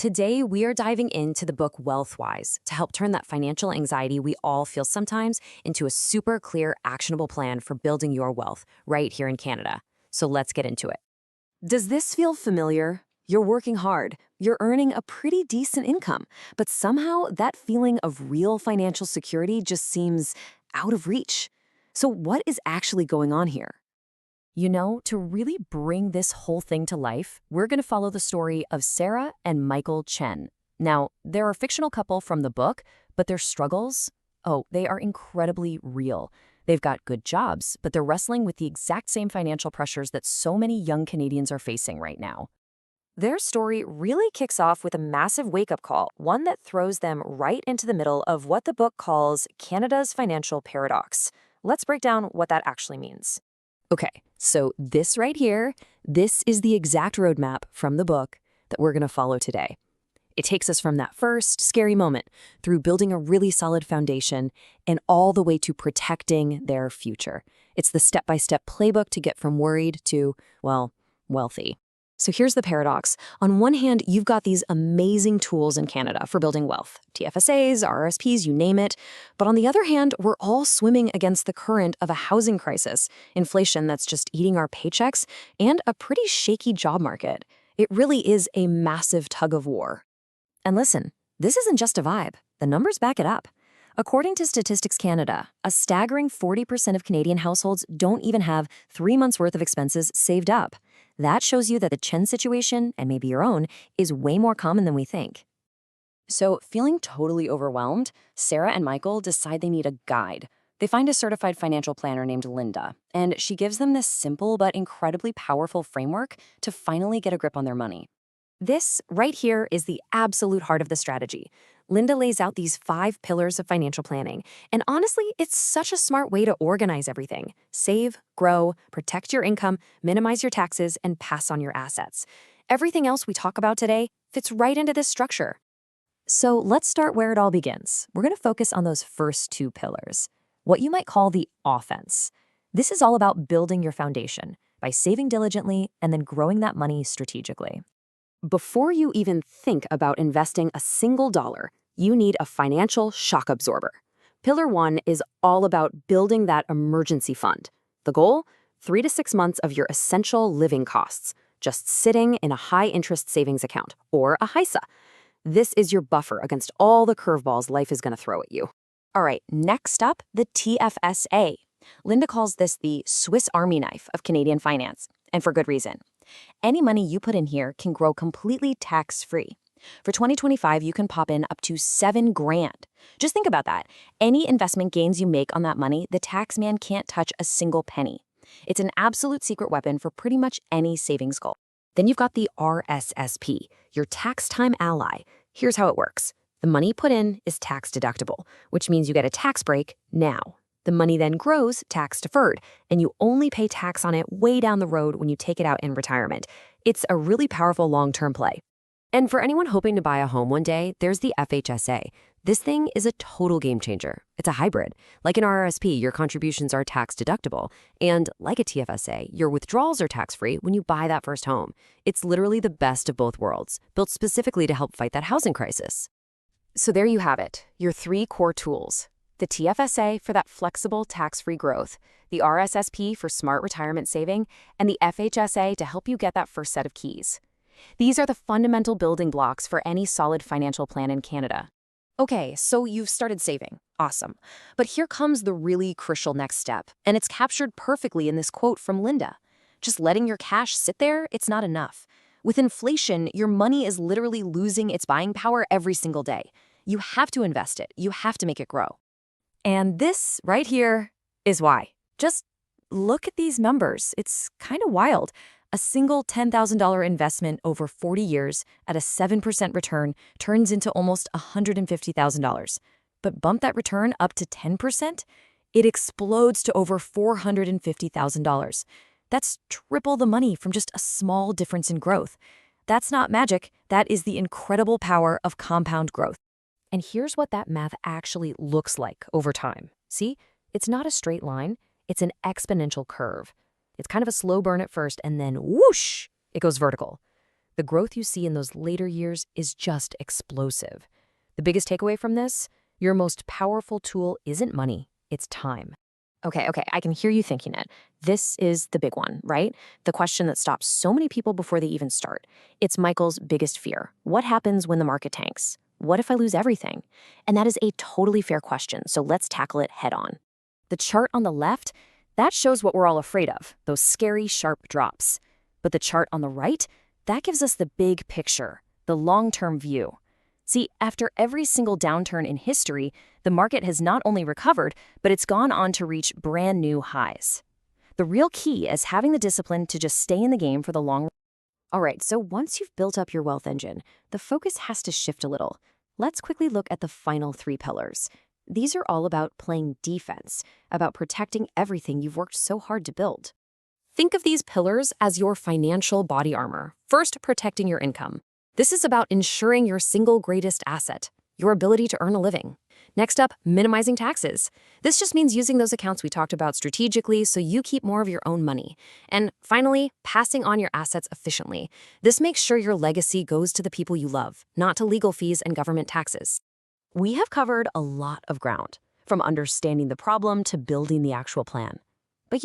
Today, we are diving into the book Wealthwise to help turn that financial anxiety we all feel sometimes into a super clear, actionable plan for building your wealth right here in Canada. So let's get into it. Does this feel familiar? You're working hard, you're earning a pretty decent income, but somehow that feeling of real financial security just seems out of reach. So, what is actually going on here? To really bring this whole thing to life, we're going to follow the story of Sarah and Michael Chen. Now, they're a fictional couple from the book, but their struggles, they are incredibly real. They've got good jobs, but they're wrestling with the exact same financial pressures that so many young Canadians are facing right now. Their story really kicks off with a massive wake-up call, one that throws them right into the middle of what the book calls Canada's financial paradox. Let's break down what that actually means. Okay, so this right here, this is the exact roadmap from the book that we're going to follow today. It takes us from that first scary moment through building a really solid foundation and all the way to protecting their future. It's the step-by-step playbook to get from worried to, wealthy. So here's the paradox. On one hand, you've got these amazing tools in Canada for building wealth, TFSAs, RRSPs, you name it. But on the other hand, we're all swimming against the current of a housing crisis, inflation that's just eating our paychecks, and a pretty shaky job market. It really is a massive tug of war. And listen, this isn't just a vibe. The numbers back it up. According to Statistics Canada, a staggering 40% of Canadian households don't even have 3 months' worth of expenses saved up. That shows you that the Chen situation, and maybe your own, is way more common than we think. So, feeling totally overwhelmed, Sarah and Michael decide they need a guide. They find a certified financial planner named Linda, and she gives them this simple but incredibly powerful framework to finally get a grip on their money. This, right here, is the absolute heart of the strategy. Linda lays out these 5 pillars of financial planning, and honestly, it's such a smart way to organize everything. Save, grow, protect your income, minimize your taxes, and pass on your assets. Everything else we talk about today fits right into this structure. So let's start where it all begins. We're going to focus on those first 2 pillars, what you might call the offense. This is all about building your foundation by saving diligently and then growing that money strategically. Before you even think about investing a single dollar, you need a financial shock absorber. Pillar 1 is all about building that emergency fund. The goal? 3 to 6 months of your essential living costs, just sitting in a high-interest savings account, or a HISA. This is your buffer against all the curveballs life is going to throw at you. All right, next up, the TFSA. Linda calls this the Swiss Army knife of Canadian finance, and for good reason. Any money you put in here can grow completely tax-free. For 2025, you can pop in up to $7,000. Just think about that. Any investment gains you make on that money, the tax man can't touch a single penny. It's an absolute secret weapon for pretty much any savings goal. Then you've got the RSSP, your tax time ally. Here's how it works. The money put in is tax deductible, which means you get a tax break now. The money then grows tax-deferred, and you only pay tax on it way down the road when you take it out in retirement. It's a really powerful long-term play. And for anyone hoping to buy a home one day, there's the FHSA. This thing is a total game changer. It's a hybrid. Like an RRSP, your contributions are tax-deductible. And like a TFSA, your withdrawals are tax-free when you buy that first home. It's literally the best of both worlds, built specifically to help fight that housing crisis. So there you have it, your 3 core tools. The TFSA for that flexible tax-free growth, the RSSP for smart retirement saving, and the FHSA to help you get that first set of keys. These are the fundamental building blocks for any solid financial plan in Canada. Okay, so you've started saving. Awesome. But here comes the really crucial next step, and it's captured perfectly in this quote from Linda. Just letting your cash sit there, it's not enough. With inflation, your money is literally losing its buying power every single day. You have to invest it. You have to make it grow. And this right here is why. Just look at these numbers. It's kind of wild. A single $10,000 investment over 40 years at a 7% return turns into almost $150,000. But bump that return up to 10%, it explodes to over $450,000. That's triple the money from just a small difference in growth. That's not magic. That is the incredible power of compound growth. And here's what that math actually looks like over time. See, it's not a straight line, it's an exponential curve. It's kind of a slow burn at first, and then whoosh, it goes vertical. The growth you see in those later years is just explosive. The biggest takeaway from this? Your most powerful tool isn't money, it's time. Okay, I can hear you thinking it. This is the big one, right? The question that stops so many people before they even start. It's Michael's biggest fear. What happens when the market tanks? What if I lose everything? And that is a totally fair question, so let's tackle it head on. The chart on the left, that shows what we're all afraid of, those scary, sharp drops. But the chart on the right, that gives us the big picture, the long-term view. See, after every single downturn in history, the market has not only recovered, but it's gone on to reach brand new highs. The real key is having the discipline to just stay in the game for the long run. All right, so once you've built up your wealth engine, the focus has to shift a little. Let's quickly look at the final 3 pillars. These are all about playing defense, about protecting everything you've worked so hard to build. Think of these pillars as your financial body armor. First, protecting your income. This is about ensuring your single greatest asset, your ability to earn a living. Next up, minimizing taxes. This just means using those accounts we talked about strategically so you keep more of your own money. And finally, passing on your assets efficiently. This makes sure your legacy goes to the people you love, not to legal fees and government taxes. We have covered a lot of ground, from understanding the problem to building the actual plan. But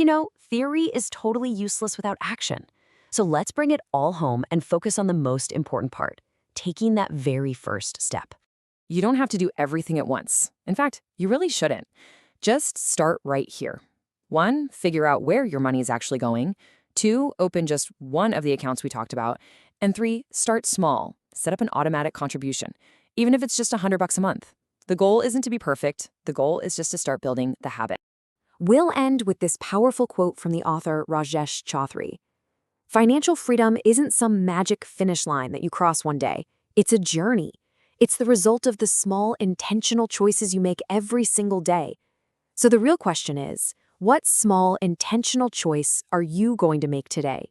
theory is totally useless without action. So let's bring it all home and focus on the most important part, taking that very first step. You don't have to do everything at once. In fact, you really shouldn't. Just start right here. 1, figure out where your money is actually going. 2, open just one of the accounts we talked about. And 3, start small. Set up an automatic contribution, even if it's just $100 a month. The goal isn't to be perfect. The goal is just to start building the habit. We'll end with this powerful quote from the author Rajesh Chowdhry. Financial freedom isn't some magic finish line that you cross one day. It's a journey. It's the result of the small, intentional choices you make every single day. So the real question is, what small, intentional choice are you going to make today?